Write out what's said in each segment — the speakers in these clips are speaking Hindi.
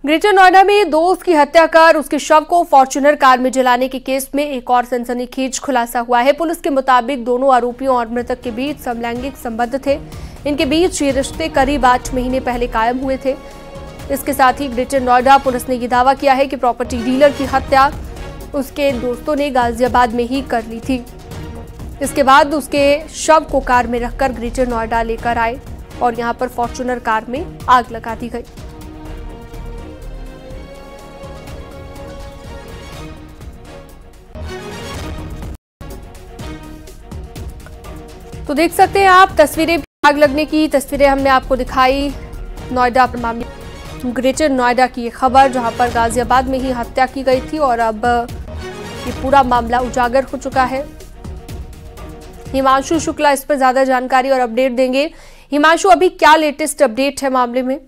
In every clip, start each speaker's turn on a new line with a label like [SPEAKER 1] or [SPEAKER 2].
[SPEAKER 1] ग्रेटर नोएडा में दोस्त की हत्या कर उसके शव को फॉर्च्यूनर कार में जलाने के केस में एक और सनसनीखेज खुलासा हुआ है। पुलिस के मुताबिक दोनों आरोपियों और मृतक के बीच समलैंगिक संबंध थे। इनके बीच ये रिश्ते करीब 8 महीने पहले कायम हुए थे। इसके साथ ही ग्रेटर नोएडा पुलिस ने यह दावा किया है कि प्रॉपर्टी डीलर की हत्या उसके दोस्तों ने गाजियाबाद में ही कर ली थी। इसके बाद उसके शव को कार में रखकर ग्रेटर नोएडा लेकर आए और यहां पर फॉर्च्यूनर कार में आग लगा दी गई। तो देख सकते हैं आप तस्वीरें, आग लगने की तस्वीरें हमने आपको दिखाई। नोएडा मामले ग्रेटर नोएडा की ये खबर, जहां पर गाजियाबाद में ही हत्या की गई थी और अब ये पूरा मामला उजागर हो चुका है। हिमांशु शुक्ला इस पर ज्यादा जानकारी और अपडेट देंगे। हिमांशु, अभी क्या लेटेस्ट अपडेट है मामले में?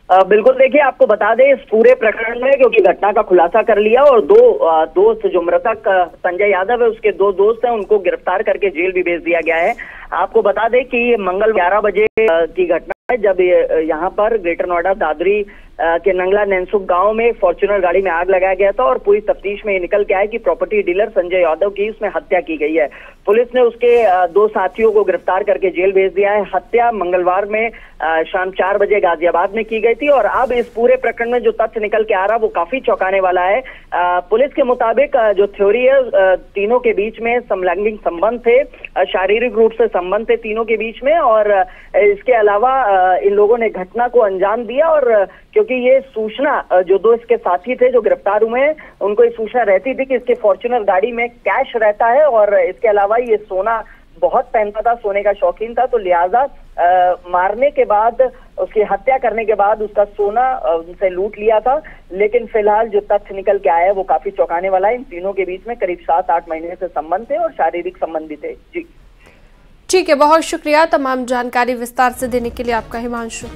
[SPEAKER 2] बिल्कुल, देखिए आपको बता दें इस पूरे प्रकरण में, क्योंकि घटना का खुलासा कर लिया और दो दोस्त, जो मृतक संजय यादव है उसके 2 दोस्त हैं, उनको गिरफ्तार करके जेल भी भेज दिया गया है। आपको बता दें कि ये मंगल 11 बजे की घटना है, जब यहाँ पर ग्रेटर नोएडा दादरी के नंगला नैनसुख गांव में फॉर्च्यूनर गाड़ी में आग लगाया गया था और पूरी तफ्तीश में ये निकल के आया कि प्रॉपर्टी डीलर संजय यादव की उसमें हत्या की गई है। पुलिस ने उसके 2 साथियों को गिरफ्तार करके जेल भेज दिया है। हत्या मंगलवार में शाम 4 बजे गाजियाबाद में की गई थी और अब इस पूरे प्रकरण में जो तथ्य निकल के आ रहा है वो काफी चौंकाने वाला है। पुलिस के मुताबिक जो थ्योरी है, तीनों के बीच में समलैंगिक संबंध थे, शारीरिक रूप से संबंध थे तीनों के बीच में, और इसके अलावा इन लोगों ने घटना को अंजाम दिया। और क्योंकि ये सूचना, जो 2 इसके साथी थे जो गिरफ्तार हुए हैं, उनको ये सूचना रहती थी कि इसके फॉर्च्यूनर गाड़ी में कैश रहता है और इसके अलावा ये सोना बहुत पहनता था, सोने का शौकीन था, तो लिहाजा मारने के बाद, उसकी हत्या करने के बाद उसका सोना उनसे लूट लिया था। लेकिन फिलहाल जो तथ्य निकल के आया है वो काफी चौंकाने वाला है। इन तीनों के बीच में करीब 7-8 महीने से संबंध थे और शारीरिक संबंध भी थे। जी
[SPEAKER 1] ठीक है, बहुत शुक्रिया तमाम जानकारी विस्तार से देने के लिए आपका, हिमांशु।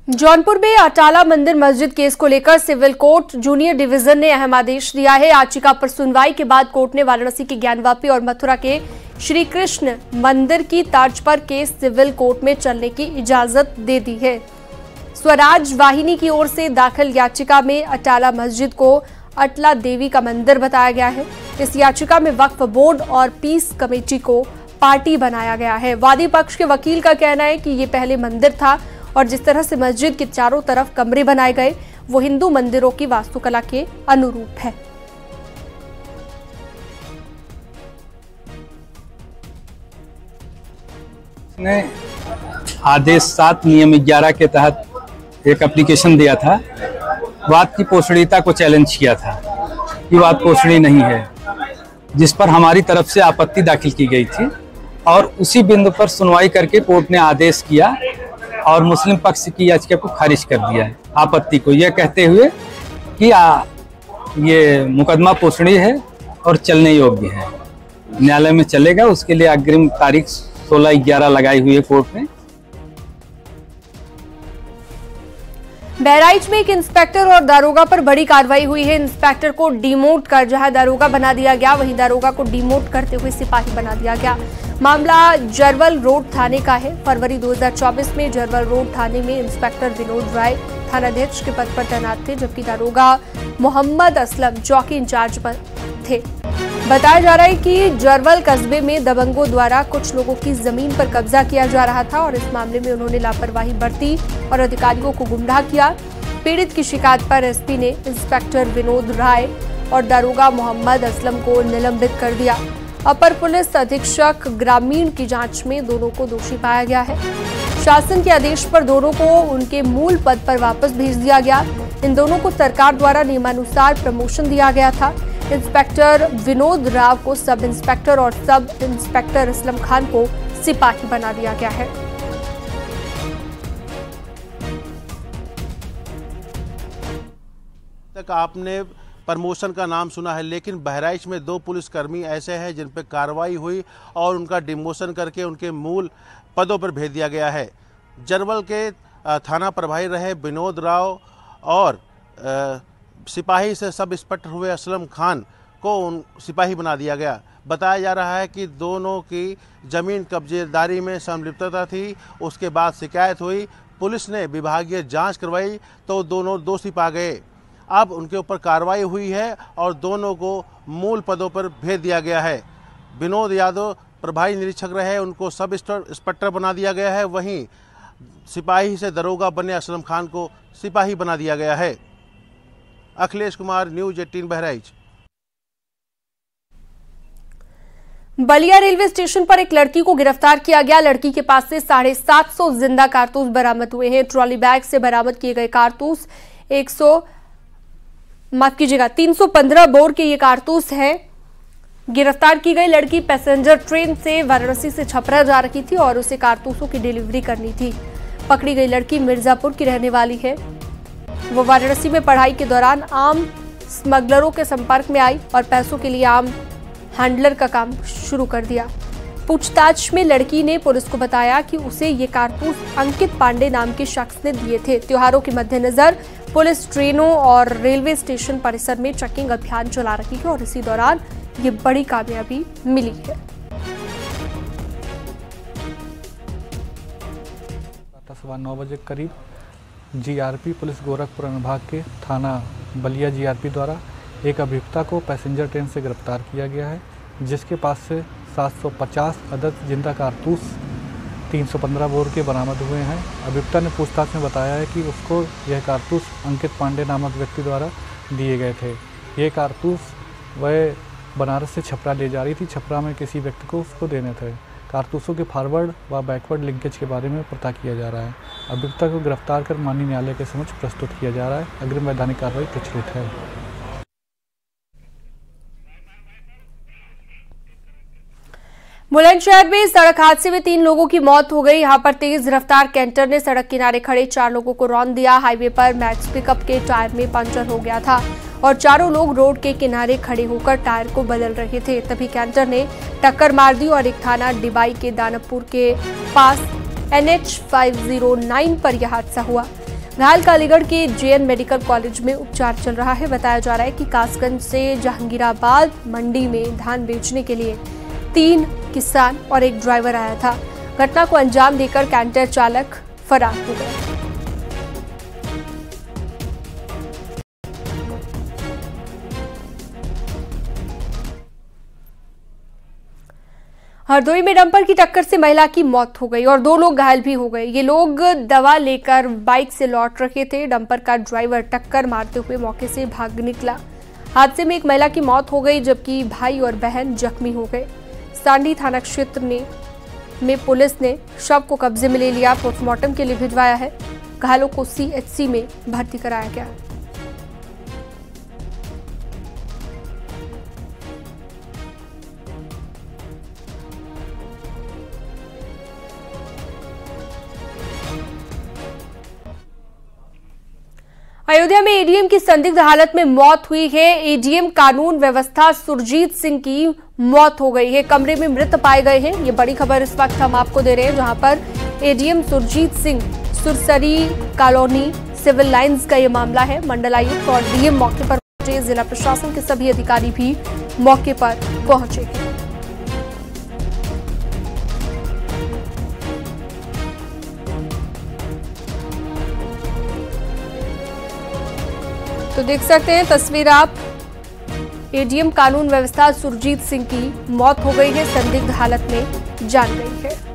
[SPEAKER 1] जौनपुर में अटाला मंदिर मस्जिद केस को लेकर सिविल कोर्ट जूनियर डिवीजन ने अहम आदेश दिया है। याचिका पर सुनवाई के बाद कोर्ट ने वाराणसी के ज्ञानवापी और मथुरा के श्री कृष्ण मंदिर की तर्ज पर केस सिविल कोर्ट में चलने की इजाजत दे दी है। स्वराज वाहिनी की ओर से दाखिल याचिका में अटाला मस्जिद को अटला देवी का मंदिर बताया गया है। इस याचिका में वक्फ बोर्ड और पीस कमेटी को पार्टी बनाया गया है। वादी पक्ष के वकील का कहना है कि ये पहले मंदिर था और जिस तरह से मस्जिद के चारों तरफ कमरे बनाए गए वो हिंदू मंदिरों की वास्तुकला के अनुरूप है।
[SPEAKER 3] ने आदेश 7 नियम 11 के तहत एक एप्लीकेशन दिया था। वाद की पोषणीयता को चैलेंज किया था कि वाद पोषणीय नहीं है, जिस पर हमारी तरफ से आपत्ति दाखिल की गई थी और उसी बिंदु पर सुनवाई करके कोर्ट ने आदेश किया और मुस्लिम पक्ष की याचिका को खारिज कर दिया है, आपत्ति को, यह कहते हुए कि ये मुकदमा पोषणीय है और चलने योग्य है, न्यायालय में चलेगा। उसके लिए अग्रिम तारीख 16/11 लगाई हुई है कोर्ट ने।
[SPEAKER 1] बहराइच में एक इंस्पेक्टर और दारोगा पर बड़ी कार्रवाई हुई है। इंस्पेक्टर को डिमोट कर जहां दारोगा बना दिया गया, वहीं दारोगा को डिमोट करते हुए सिपाही बना दिया गया। मामला जरवल रोड थाने का है। फरवरी 2024 में जरवल रोड थाने में इंस्पेक्टर विनोद राय थानाध्यक्ष के पद पर तैनात थे, जबकि दारोगा मोहम्मद असलम चौकी इंचार्ज पर थे। बताया जा रहा है कि जरवल कस्बे में दबंगों द्वारा कुछ लोगों की जमीन पर कब्जा किया जा रहा था और इस मामले में उन्होंने लापरवाही बरती और अधिकारियों को गुमराह किया। पीड़ित की शिकायत पर एसपी ने इंस्पेक्टर विनोद राय और दारोगा मोहम्मद असलम को निलंबित कर दिया। अपर पुलिस अधीक्षक ग्रामीण की जांच में दोनों को दोषी पाया गया है। शासन के आदेश पर दोनों को उनके मूल पद पर वापस भेज दिया गया। इन दोनों को सरकार द्वारा नियमानुसार प्रमोशन दिया गया था। इंस्पेक्टर विनोद राव को सब इंस्पेक्टर और सब इंस्पेक्टर असलम खान को सिपाही बना दिया गया है।
[SPEAKER 4] तक आपने प्रमोशन का नाम सुना है, लेकिन बहराइच में 2 पुलिसकर्मी ऐसे हैं जिन पर कार्रवाई हुई और उनका डिमोशन करके उनके मूल पदों पर भेज दिया गया है। जरवल के थाना प्रभारी रहे विनोद राव और सिपाही से सब इंस्पेक्टर हुए असलम खान को सिपाही बना दिया गया। बताया जा रहा है कि दोनों की जमीन कब्जेदारी में संलिप्तता थी। उसके बाद शिकायत हुई, पुलिस ने विभागीय जांच करवाई तो दोनों दोषी पा गए। अब उनके ऊपर कार्रवाई हुई है और दोनों को मूल पदों पर भेज दिया गया है। विनोद यादव प्रभारी निरीक्षक रहे, उनको सब इंस्पेक्टर बना दिया गया है। वहीं सिपाही से दरोगा बने असलम खान को सिपाही बना दिया गया है। Akhilesh Kumar, news 18 Bahraich.
[SPEAKER 1] Ballia railway station पर एक लड़की को गिरफ्तार किया गया। लड़की के पास से 750 जिंदा कारतूस बरामद हुए हैं। ट्रॉली बैग से बरामद किए गए कारतूस 315 बोर के ये कारतूस हैं। गिरफ्तार की गई लड़की पैसेंजर ट्रेन से वाराणसी से छपरा जा रही थी और उसे कारतूसों की डिलीवरी करनी थी। पकड़ी गई लड़की मिर्जापुर की रहने वाली है। वो वाराणसी में पढ़ाई के दौरान आम स्मगलरों के संपर्क में आई और पैसों के लिए आम हैंडलर का काम शुरू कर दिया। पूछताछ में लड़की ने पुलिस को बताया कि उसे ये कारतूस अंकित पांडे नाम के शख्स ने दिए थे। त्योहारों के मद्देनजर पुलिस ट्रेनों और रेलवे स्टेशन परिसर में चेकिंग अभियान चला रही है और इसी दौरान ये बड़ी कामयाबी मिली है।
[SPEAKER 5] सुबह 9 बजे करीब जीआरपी पुलिस गोरखपुर अनुभाग के थाना बलिया जीआरपी द्वारा एक अभियुक्ता को पैसेंजर ट्रेन से गिरफ्तार किया गया है, जिसके पास से 750 अदद जिंदा कारतूस 315 बोर के बरामद हुए हैं। अभियुक्ता ने पूछताछ में बताया है कि उसको यह कारतूस अंकित पांडे नामक व्यक्ति द्वारा दिए गए थे। ये कारतूस वह बनारस से छपरा ले जा रही थी। छपरा में किसी व्यक्ति को उसको देने थे। कारतूसों के फॉरवर्ड व बैकवर्ड लिंकेज के बारे में पता किया जा रहा है। अभियुक्ता को गिरफ्तार कर माननीय न्यायालय के समक्ष प्रस्तुत किया जा रहा है। अग्रिम वैधानिक कार्रवाई प्रचलित है।
[SPEAKER 1] बुलंदशहर में सड़क हादसे में 3 लोगों की मौत हो गई। यहां पर तेज रफ्तार कैंटर ने सड़क किनारे खड़े 4 लोगों को रौंद दिया। हाईवे पर मैक्स पिकअप के टायर में पंचर हो गया था और चारों लोग रोड के किनारे खड़े होकर टायर को बदल रहे थे। तभी कैंटर ने टक्कर मार दी और एक थाना डिबाई के दानवपुर के पास NH 509 पर यह हादसा हुआ। घायल का अलीगढ़ के JN मेडिकल कॉलेज में उपचार चल रहा है। बताया जा रहा है कि कासगंज से जहांगीराबाद मंडी में धान बेचने के लिए 3 किसान और एक ड्राइवर आया था। घटना को अंजाम देकर कैंटर चालक फरार हो गया। हरदोई में डंपर की टक्कर से महिला की मौत हो गई और 2 लोग घायल भी हो गए। ये लोग दवा लेकर बाइक से लौट रहे थे। डंपर का ड्राइवर टक्कर मारते हुए मौके से भाग निकला। हादसे में एक महिला की मौत हो गई जबकि भाई और बहन जख्मी हो गए। सांडी थाना क्षेत्र में पुलिस ने शव को कब्जे में ले लिया। पोस्टमार्टम के लिए भिजवाया है। घायलों को CHC में भर्ती कराया गया। अयोध्या में ADM की संदिग्ध हालत में मौत हुई है। ADM कानून व्यवस्था सुरजीत सिंह की मौत हो गई है। कमरे में मृत पाए गए हैं। ये बड़ी खबर इस वक्त हम आपको दे रहे हैं, जहां पर ADM Surjeet Singh Sursari colony civil lines का ये मामला है। मंडलायुक्त और DM मौके पर पहुंचे। जिला प्रशासन के सभी अधिकारी भी मौके पर पहुंचे हैं। तो देख सकते हैं तस्वीर आप। ADM कानून व्यवस्था सुरजीत सिंह की मौत हो गई है, संदिग्ध हालत में जान गई है।